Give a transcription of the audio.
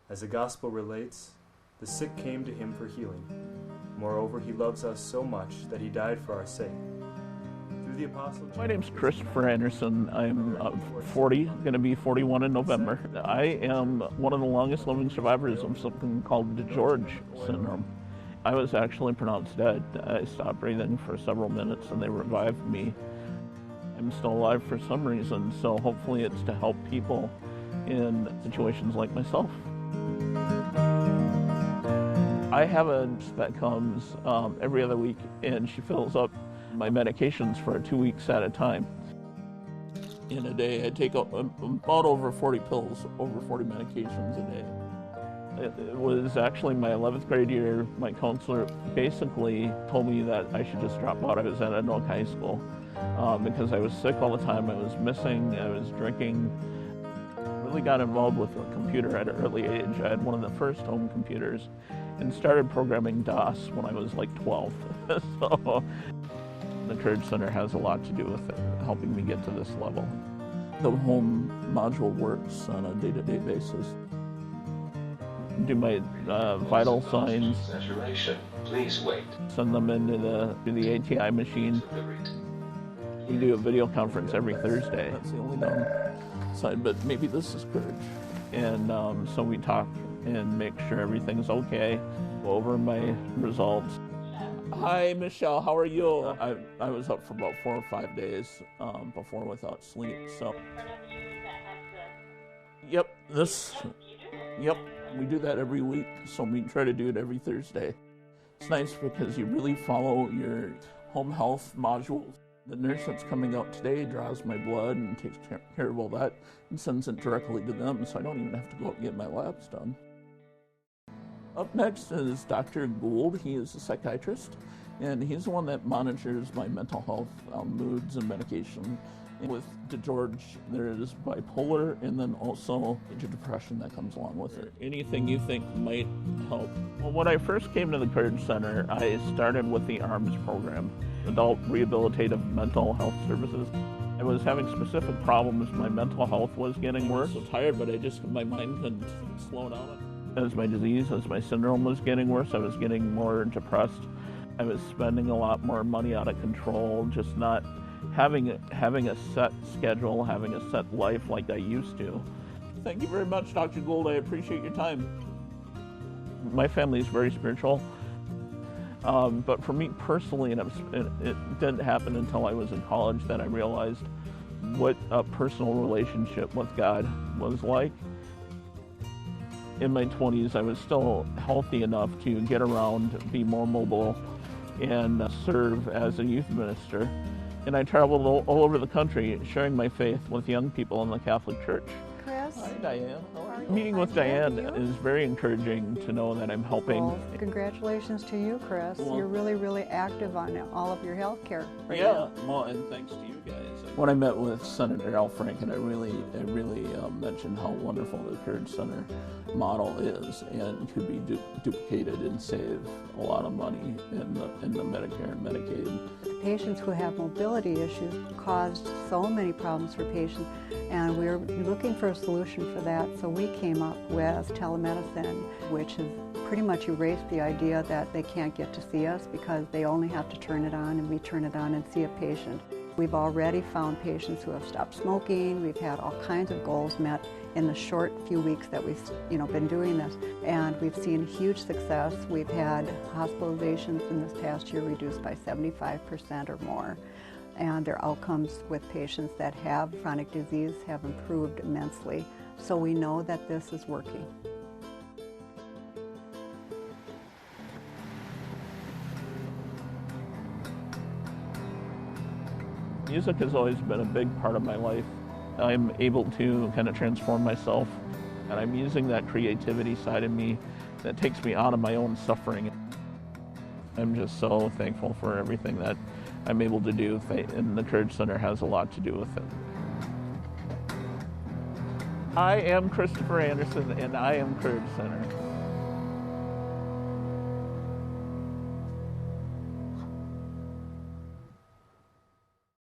As the Gospel relates, the sick came to him for healing. Moreover, he loves us so much that he died for our sake. Through the Apostle... My name's Christopher Anderson. I'm 40, going to be 41 in November. I am one of the longest living survivors of something called DeGeorge syndrome. I was actually pronounced dead. I stopped breathing for several minutes and they revived me. I'm still alive for some reason, so hopefully it's to help people in situations like myself. I have a nurse that comes every other week, and she fills up my medications for 2 weeks at a time. In a day, I take about over 40 pills, over 40 medications a day. It was actually my 11th grade year. My counselor basically told me that I should just drop out. I was at Anoka High School because I was sick all the time. I was missing, I was drinking. Really got involved with a computer at an early age. I had one of the first home computers and started programming DOS when I was like 12. So the Courage Center has a lot to do with it, helping me get to this level. The home module works on a day-to-day basis. Do my vital signs. Please wait. Send them into the ATI machine. We do a video conference every Thursday. That's the only downside, but maybe this is courage. And so we talk and make sure everything's okay. Go over my results. Hi, Michelle. How are you? I was up for about 4 or 5 days before without sleep. So. Yep. Yep. We do that every week, so we try to do it every Thursday. It's nice because you really follow your home health modules. The nurse that's coming out today draws my blood and takes care of all that and sends it directly to them, so I don't even have to go out and get my labs done. Up next is Dr. Gould. He is a psychiatrist, and he's the one that monitors my mental health, moods, and medication. With DeGeorge, there is bipolar and then also major depression that comes along with it. Anything you think might help? Well, when I first came to the Courage Center, I started with the ARMS program, Adult Rehabilitative Mental Health Services. I was having specific problems. My mental health was getting worse. I was so tired, but my mind couldn't slow down. As my disease, as my syndrome was getting worse, I was getting more depressed. I was spending a lot more money out of control, just not having a set schedule, having a set life like I used to. Thank you very much, Dr. Gould. I appreciate your time. My family is very spiritual, but for me personally, it didn't happen until I was in college that I realized what a personal relationship with God was like. In my 20s, I was still healthy enough to get around, be more mobile, and serve as a youth minister. And I traveled all over the country sharing my faith with young people in the Catholic Church. Chris. Hi, Diane. How are you? Meeting with Diane is very encouraging to know that I'm helping. Well, congratulations to you, Chris. Well, you're really, really active on all of your health care right yeah, now. well, and thanks to you guys. When I met with Senator Al Franken, I really mentioned how wonderful the Courage Center model is and could be duplicated and save a lot of money in the Medicare and Medicaid. Patients who have mobility issues caused so many problems for patients, and we're looking for a solution for that. So we came up with telemedicine, which has pretty much erased the idea that they can't get to see us because they only have to turn it on, and we turn it on and see a patient. We've already found patients who have stopped smoking. We've had all kinds of goals met in the short few weeks that we've been doing this, and we've seen huge success. We've had hospitalizations in this past year reduced by 75% or more, and their outcomes with patients that have chronic disease have improved immensely. So we know that this is working. Music has always been a big part of my life. I'm able to kind of transform myself, and I'm using that creativity side of me that takes me out of my own suffering. I'm just so thankful for everything that I'm able to do, and the Courage Center has a lot to do with it. I am Christopher Anderson, and I am Courage Center.